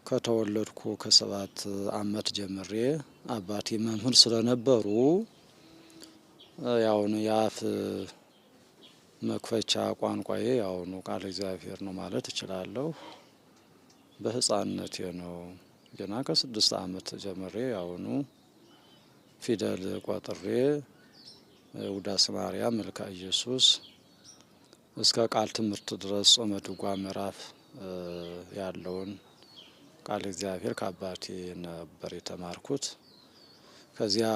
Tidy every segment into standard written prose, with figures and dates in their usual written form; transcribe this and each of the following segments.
ከተወለድኩ ከ7 ዓመት ጀምሬ አባቴ መምህር ስለነበሩ ያው የአፍ መክፈቻ ቋንቋዬ ያው ቃለ እግዚአብሔር ነው ማለት እችላለሁ። በህፃንነቴ ነው ገና ከ6 ዓመት ጀምሬ ያውኑ ፊደል ቆጥሬ ውዳሴ ማርያም፣ መልካ ኢየሱስ እስከ ቃል ትምህርት ድረስ ጾመ ድጓ ምዕራፍ ያለውን ቃለ እግዚአብሔር ከአባቴ ነበር የተማርኩት። ከዚያ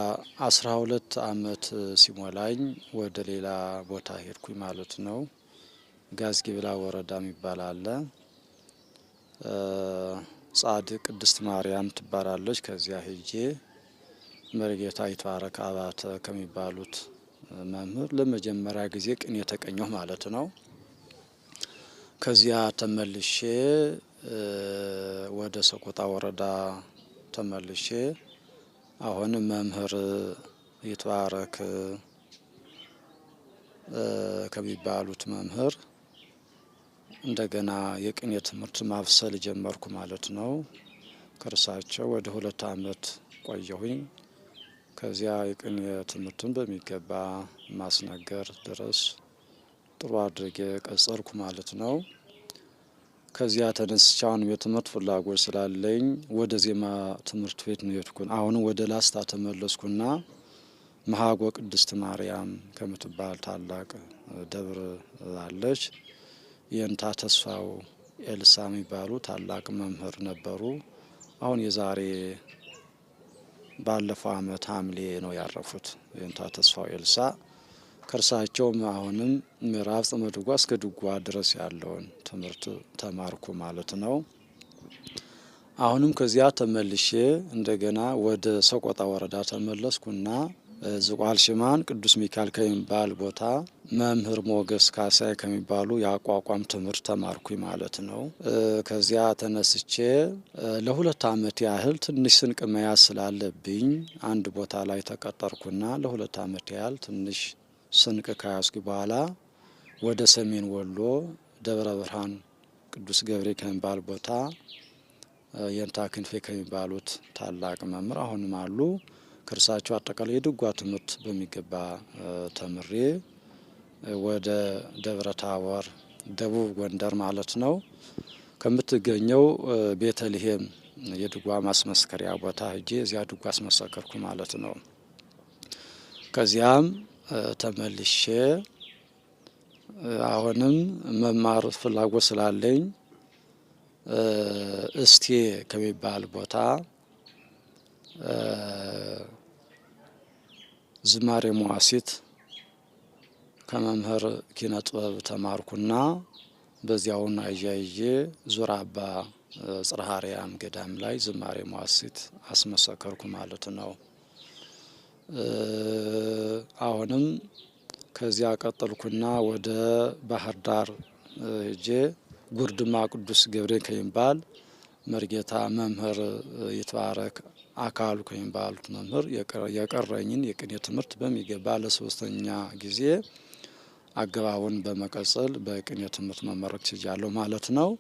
12 ዓመት ሲሞላኝ ወደ ሌላ ቦታ ሄድኩኝ ማለት ነው። ጋዝጊብላ ወረዳ የሚባል አለ። ጻድቅ ቅድስት ማርያም ትባላለች። ከዚያ ሄጄ መርጌታ ይትባረክ አባተ ከሚባሉት መምህር ለመጀመሪያ ጊዜ ቅኔ የተቀኘሁ ማለት ነው። ከዚያ ተመልሼ ወደ ሰቆጣ ወረዳ ተመልሼ አሁን መምህር ይትባረክ ከሚባሉት መምህር እንደገና የቅኔ ትምህርት ማብሰል ጀመርኩ ማለት ነው። ከእርሳቸው ወደ 2 ዓመት ቆየሁኝ። ከዚያ የቅኔ ትምህርትን በሚገባ ማስነገር ድረስ ጥሩ አድርጌ ቀጸልኩ ማለት ነው። ከዚያ ተነስቼ አሁንም የትምህርት ፍላጎት ስላለኝ ወደ ዜማ ትምህርት ቤት ነው የሄድኩት። አሁንም ወደ ላስታ ተመለስኩና መሀጎ ቅድስት ማርያም ከምትባል ታላቅ ደብር አለች። የእንታ ተስፋው ኤልሳ የሚባሉ ታላቅ መምህር ነበሩ። አሁን የዛሬ ባለፈው ዓመት ሐምሌ ነው ያረፉት የእንታ ተስፋው ኤልሳ። ከእርሳቸውም አሁንም ምዕራፍ ጾመ ድጓ እስከ ድጓ ድረስ ያለውን ትምህርት ተማርኩ ማለት ነው። አሁንም ከዚያ ተመልሼ እንደገና ወደ ሰቆጣ ወረዳ ተመለስኩና ዝቋል ሽማን ቅዱስ ሚካኤል ከሚባል ቦታ መምህር ሞገስ ካሳይ ከሚባሉ የአቋቋም ትምህርት ተማርኩኝ ማለት ነው። ከዚያ ተነስቼ ለ2 ዓመት ያህል ትንሽ ስንቅ መያዝ ስላለብኝ አንድ ቦታ ላይ ተቀጠርኩና ለ2 ዓመት ያህል ትንሽ ስንቅ ከያዝኩ በኋላ ወደ ሰሜን ወሎ ደብረ ብርሃን ቅዱስ ገብርኤል ከሚባል ቦታ የእንታ ክንፌ ከሚባሉት ታላቅ መምህር አሁንም አሉ። ከእርሳቸው አጠቃላይ የድጓ ትምህርት በሚገባ ተምሬ ወደ ደብረ ታቦር ደቡብ ጎንደር ማለት ነው ከምትገኘው ቤተልሔም የድጓ ማስመስከሪያ ቦታ ሄጄ እዚያ ድጓ አስመሰከርኩ ማለት ነው። ከዚያም ተመልሼ አሁንም መማር ፍላጎት ስላለኝ እስቴ ከሚባል ቦታ ዝማሬ መዋሲት ከመምህር ኪነ ጥበብ ተማርኩና በዚያውን አያይዤ ዙር አባ ጽርሐ አርያም ገዳም ላይ ዝማሬ መዋሲት አስመሰከርኩ ማለት ነው። አሁንም ከዚያ ቀጠልኩና ወደ ባህር ዳር ሄጄ ጉርድማ ቅዱስ ገብርኤል ከሚባል መርጌታ መምህር ይትባረክ አካሉ ከሚባሉት መምህር የቀረኝን የቅኔ ትምህርት በሚገባ ለ3ኛ ጊዜ አገባቡን በመቀጸል በቅኔ ትምህርት መመረቅ ችያለሁ ማለት ነው።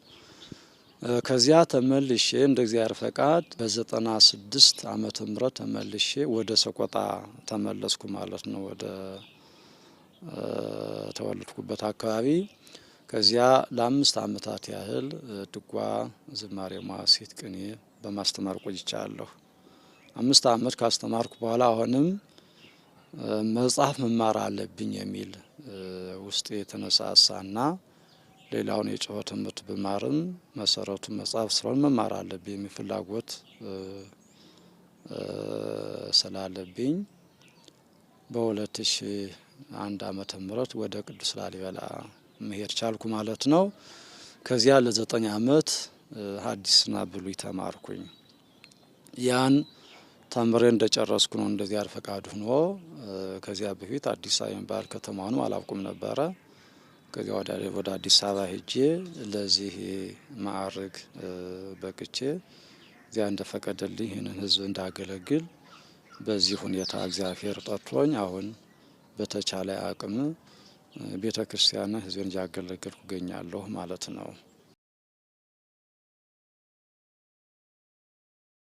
ከዚያ ተመልሼ እንደ እግዚአብሔር ፈቃድ በ96 ዓመተ ምህረት ተመልሼ ወደ ሰቆጣ ተመለስኩ ማለት ነው። ወደ ተወለድኩበት አካባቢ ከዚያ ለ5 ዓመታት ያህል ድጓ፣ ዝማሬ መዋሥዕት፣ ቅኔ በማስተማር ቆይቻለሁ። 5 ዓመት ካስተማርኩ በኋላ አሁንም መጽሐፍ መማር አለብኝ የሚል ውስጥ የተነሳሳና ሌላውን የጨዋታ ትምህርት ብማርም መሰረቱ መጽሐፍ ስለሆነ መማር አለብኝ የሚል ፍላጎት ስላለብኝ በ2001 ዓመተ ምህረት ወደ ቅዱስ ላሊበላ መሄድ ቻልኩ ማለት ነው። ከዚያ ለ9 ዓመት ሐዲስና ብሉይ ተማርኩኝ። ያን ተምሬ እንደጨረስኩ ነው እንደዚያ ፈቃድ ሆኖ ከዚያ በፊት አዲስ አበባ የሚባል ከተማውን አላውቅም ነበረ። ከዚያ ወደ አዲስ አበባ ሄጄ ለዚህ ማዕረግ በቅቼ እዚያ እንደፈቀደልኝ ይህንን ሕዝብ እንዳገለግል በዚህ ሁኔታ እግዚአብሔር ጠርቶኝ አሁን በተቻለ አቅም ቤተ ክርስቲያንን ሕዝብን እያገለገልኩ እገኛለሁ ማለት ነው።